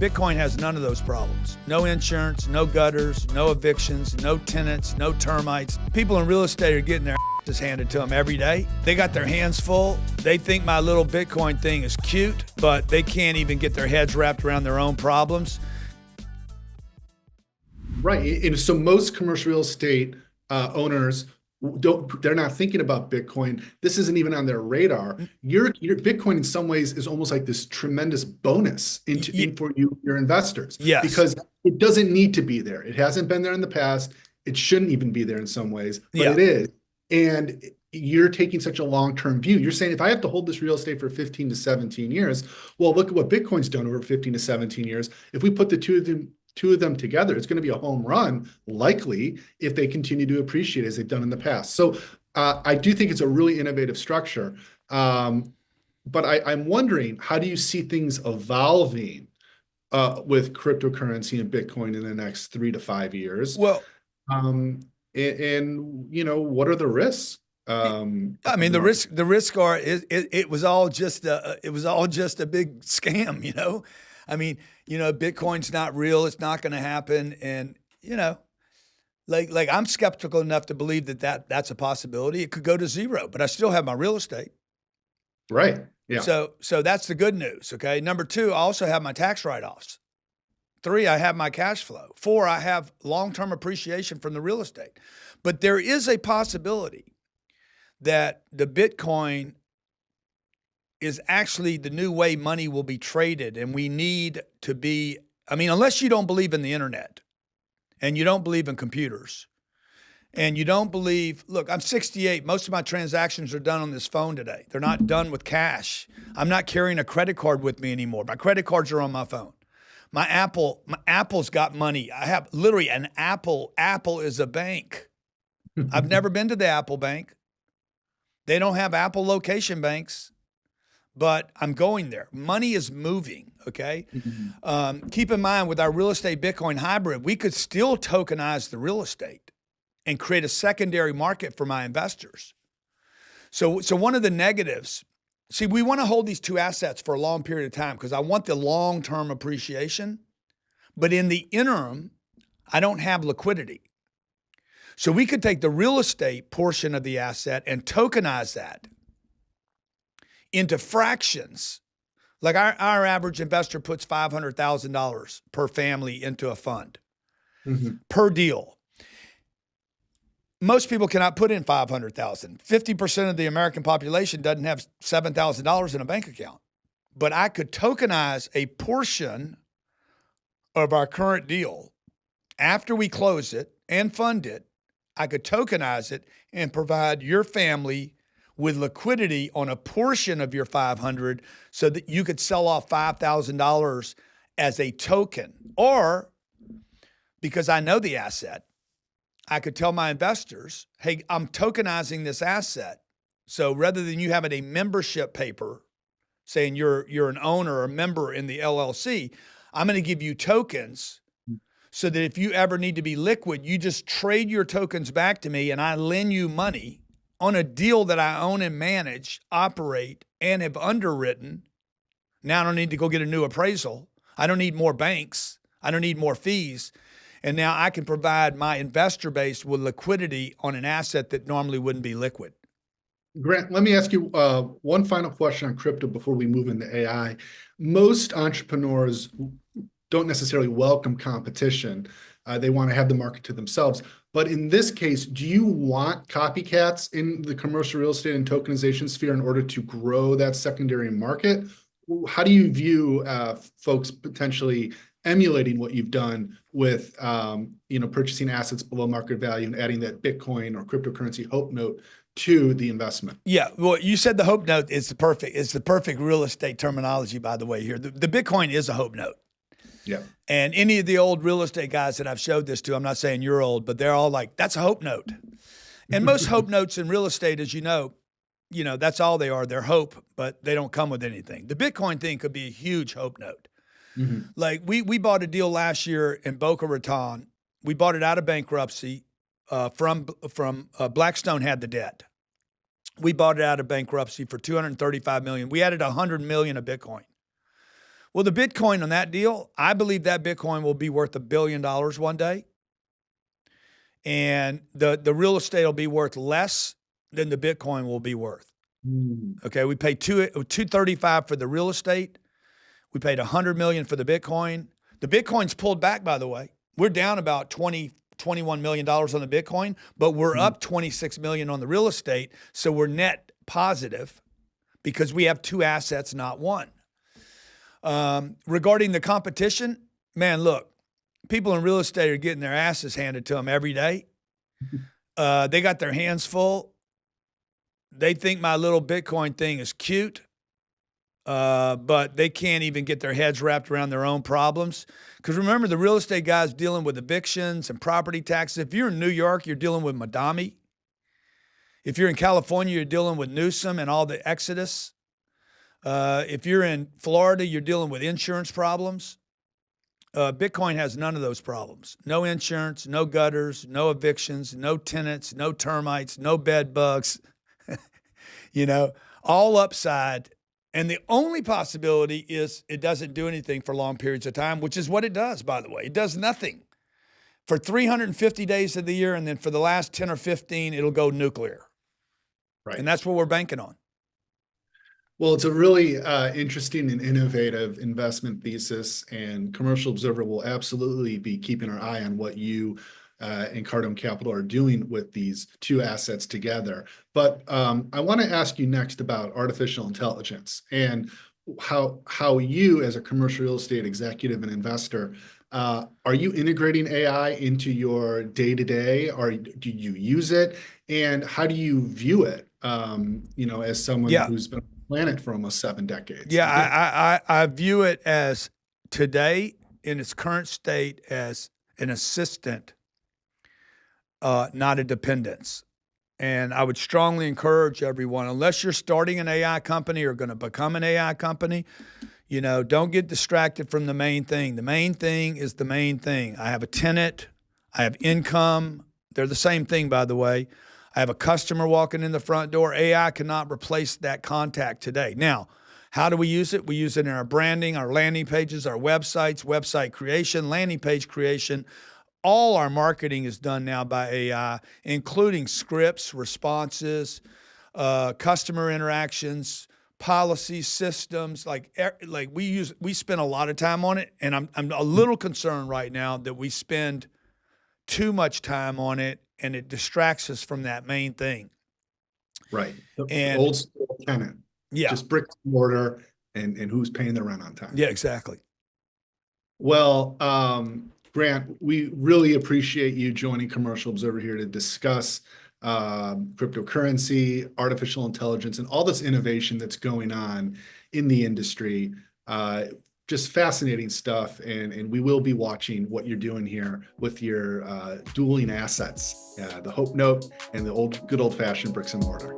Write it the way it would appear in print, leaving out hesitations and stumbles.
Bitcoin has none of those problems. No insurance, no gutters, no evictions, no tenants, no termites. People in real estate are getting their asses handed to them every day. They got their hands full. They think my little Bitcoin thing is cute, but they can't even get their heads wrapped around their own problems. Right. And so most commercial real estate owners they're not thinking about Bitcoin. This isn't even on their radar. Your Bitcoin in some ways is almost like this tremendous bonus for your investors. Yes. Because it doesn't need to be there. It hasn't been there in the past. It shouldn't even be there in some ways, but it is. And you're taking such a long-term view. You're saying, if I have to hold this real estate for 15 to 17 years, well, look at what Bitcoin's done over 15 to 17 years. If we put the two of them together, it's going to be a home run, likely, if they continue to appreciate as they've done in the past. So I do think it's a really innovative structure. But I'm wondering, how do you see things evolving with cryptocurrency and Bitcoin in the next 3 to 5 years? Well, and you know, what are the risks? I mean, the risk are it was all just a big scam, you know. I mean, you know, Bitcoin's not real. It's not going to happen. And, you know, like I'm skeptical enough to believe that's a possibility. It could go to zero, but I still have my real estate. Right. Yeah. So that's the good news. Okay. Number 2, I also have my tax write-offs. 3, I have my cash flow. 4, I have long-term appreciation from the real estate. But there is a possibility that the Bitcoin is actually the new way money will be traded. And we need to be, I mean, unless you don't believe in the internet and you don't believe in computers and you don't believe, look, I'm 68. Most of my transactions are done on this phone today. They're not done with cash. I'm not carrying a credit card with me anymore. My credit cards are on my phone. My Apple's got money. I have literally an Apple. Apple is a bank. I've never been to the Apple bank. They don't have Apple location banks. But I'm going there. Money is moving, okay? Mm-hmm. Keep in mind, with our real estate Bitcoin hybrid, we could still tokenize the real estate and create a secondary market for my investors. So one of the negatives, see, we want to hold these 2 assets for a long period of time because I want the long-term appreciation. But in the interim, I don't have liquidity. So we could take the real estate portion of the asset and tokenize that into fractions. Like our average investor puts $500,000 per family into a fund per deal. Most people cannot put in $500,000. 50% of the American population doesn't have $7,000 in a bank account. But I could tokenize a portion of our current deal after we close it and fund it. I could tokenize it and provide your family with liquidity on a portion of your 500 so that you could sell off $5,000 as a token. Or, because I know the asset, I could tell my investors, hey, I'm tokenizing this asset. So rather than you having a membership paper saying you're an owner or a member in the LLC, I'm going to give you tokens so that if you ever need to be liquid, you just trade your tokens back to me and I lend you money on a deal that I own and manage, operate, and have underwritten. Now I don't need to go get a new appraisal. I don't need more banks. I don't need more fees. And now I can provide my investor base with liquidity on an asset that normally wouldn't be liquid. Grant, let me ask you one final question on crypto before we move into AI. Most entrepreneurs don't necessarily welcome competition. They want to have the market to themselves. But in this case, do you want copycats in the commercial real estate and tokenization sphere in order to grow that secondary market? How do you view folks potentially emulating what you've done with purchasing assets below market value and adding that Bitcoin or cryptocurrency hope note to the investment? Yeah, well, you said the hope note is the perfect real estate terminology, by the way. Here, the Bitcoin is a hope note. Yeah. And any of the old real estate guys that I've showed this to, I'm not saying you're old, but they're all like, that's a hope note. And most hope notes in real estate, as you know, that's all they are. They're hope, but they don't come with anything. The Bitcoin thing could be a huge hope note. Mm-hmm. Like we bought a deal last year in Boca Raton. We bought it out of bankruptcy from Blackstone had the debt. We bought it out of bankruptcy for $235 million. We added $100 million of Bitcoin. Well, the Bitcoin on that deal, I believe that Bitcoin will be worth $1 billion one day. And the real estate will be worth less than the Bitcoin will be worth. Okay, we paid $235 for the real estate. We paid $100 million for the Bitcoin. The Bitcoin's pulled back, by the way. We're down about $21 million on the Bitcoin, but we're up $26 million on the real estate. So we're net positive because we have two assets, not one. Regarding the competition, man, look, people in real estate are getting their asses handed to them every day. They got their hands full. They think my little Bitcoin thing is cute, but they can't even get their heads wrapped around their own problems. Because remember, the real estate guy's dealing with evictions and property taxes. If you're in New York, you're dealing with Madami. If you're in California, you're dealing with Newsom and all the exodus. If you're in Florida, you're dealing with insurance problems. Bitcoin has none of those problems. No insurance, no gutters, no evictions, no tenants, no termites, no bed bugs. All upside. And the only possibility is it doesn't do anything for long periods of time, which is what it does, by the way. It does nothing for 350 days of the year. And then for the last 10 or 15, it'll go nuclear. Right. And that's what we're banking on. Well, it's a really interesting and innovative investment thesis, and Commercial Observer will absolutely be keeping our eye on what you and Cardone Capital are doing with these two assets together. But I want to ask you next about artificial intelligence and how you, as a commercial real estate executive and investor, are you integrating AI into your day-to-day, or do you use it, and how do you view it? As someone who's been planet for almost 7 decades. Yeah, I view it as today in its current state as an assistant, not a dependence. And I would strongly encourage everyone, unless you're starting an AI company or going to become an AI company, don't get distracted from the main thing. The main thing is the main thing. I have a tenant, I have income. They're the same thing, by the way. I have a customer walking in the front door. AI cannot replace that contact today. Now, how do we use it? We use it in our branding, our landing pages, our websites, website creation, landing page creation. All our marketing is done now by AI, including scripts, responses, customer interactions, policies, systems. We spend a lot of time on it, and I'm a little concerned right now that we spend too much time on it, and it distracts us from that main thing. Right. The old school tenant. Yeah. Just bricks and mortar and who's paying the rent on time. Yeah, exactly. Well, Grant, we really appreciate you joining Commercial Observer here to discuss cryptocurrency, artificial intelligence, and all this innovation that's going on in the industry. Just fascinating stuff, and we will be watching what you're doing here with your dueling assets, the Hope Note and the good old-fashioned bricks and mortar.